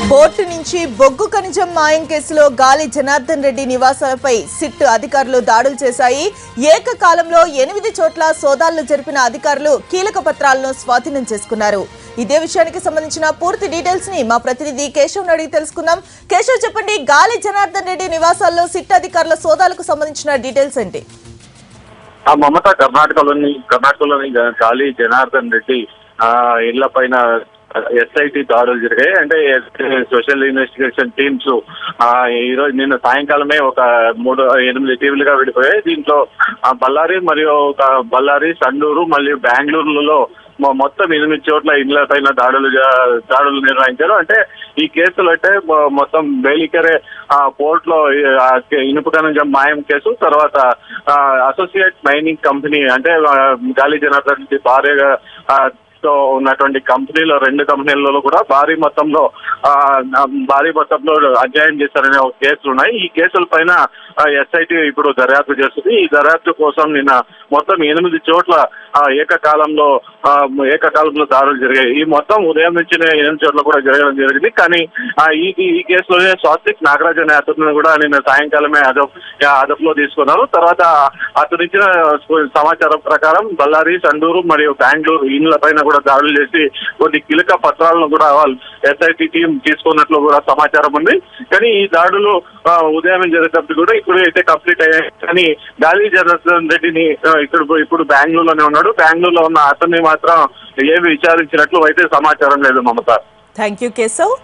Port నుంచి బొగ్గు ఖనిజం మాయం కేసులో గాలి జనార్దన్ రెడ్డి నివాసాలపై సిట్ అధికారులు దాడులు చేశాయి. ఏకకాలంలో 8 చోట్ల సోదాలు జరిపిన అధికారులు కీలక పత్రాలను స్వాధీనం చేసుకున్నారు. ఇదే విషయానికి సంబంధించిన పూర్తి డీటెయిల్స్ ని మా ప్రతినిధి కేశవ్ అడిగి తెలుసుకుందాం. కేశవ్, చెప్పండి, గాలి జనార్దన్ రెడ్డి నివాసాల్లో సిట్ అధికారుల సోదాలకు సంబంధించిన డీటెయిల్స్ ఏంటి? మమత కర్ణాటకలోని గాలి జనార్దన్ రెడ్డి ఇళ్ల పైన ఎస్ఐటి దాడులు జరిగాయి. అంటే స్పెషల్ ఇన్వెస్టిగేషన్ టీమ్స్ ఈరోజు నిన్న సాయంకాలమే ఒక 8 టీంలుగా విడిపోయాయి. దీంట్లో బళ్ళారి, సండూరు మరియు బెంగళూరులో మొత్తం 8 చోట్ల ఇళ్ల పైన దాడులు నిర్వహించారు. అంటే ఈ కేసులు అంటే మొత్తం బేలికరే పోర్ట్ లో ఇనుప ఖనిజం మాయం కేసు, తర్వాత అసోసియేట్ మైనింగ్ కంపెనీ అంటే గాలి జనార్దన్ రెడ్డి భార్యగా తో ఉన్నటువంటి కంపెనీలో 2 కంపెనీలలో కూడా భారీ మొత్తంలో అధ్యయనం చేశారనే ఒక కేసులు ఉన్నాయి. ఈ కేసుల పైన ఎస్ఐటి ఇప్పుడు దర్యాప్తు చేస్తుంది. ఈ దర్యాప్తు కోసం నిన్న మొత్తం 8 చోట్ల ఏకకాలంలో దాడులు జరిగాయి. ఈ మొత్తం ఉదయం నుంచి 8 చోట్ల కూడా జరగడం జరిగింది. కానీ ఈ కేసులోనే స్వాతిక్ నాగరాజ్ అనే అతను కూడా నిన్న సాయంకాలమే అదుపులో తీసుకున్నారు. తర్వాత అతను ఇచ్చిన సమాచారం ప్రకారం బళ్ళారి, సండూరు మరియు బెంగళూరు ఇళ్ల పైన కూడా దాడులు చేసి కొన్ని కీలక పత్రాలను కూడా ఎస్ఐటి టీం తీసుకున్నట్లు కూడా సమాచారం ఉంది. కానీ ఈ దాడులు ఉదయం జరిగేటప్పుడు కూడా ఇప్పుడు అయితే కంప్లీట్ అయ్యాయి. కానీ గాలి జనార్దన్ రెడ్డిని ఇప్పుడు బెంగళూరులోనే ఉన్నాడు. బెంగళూరులో ఉన్న అతన్ని మాత్రం ఏమి విచారించినట్లు అయితే సమాచారం లేదు. మమత. Thank you Keshav.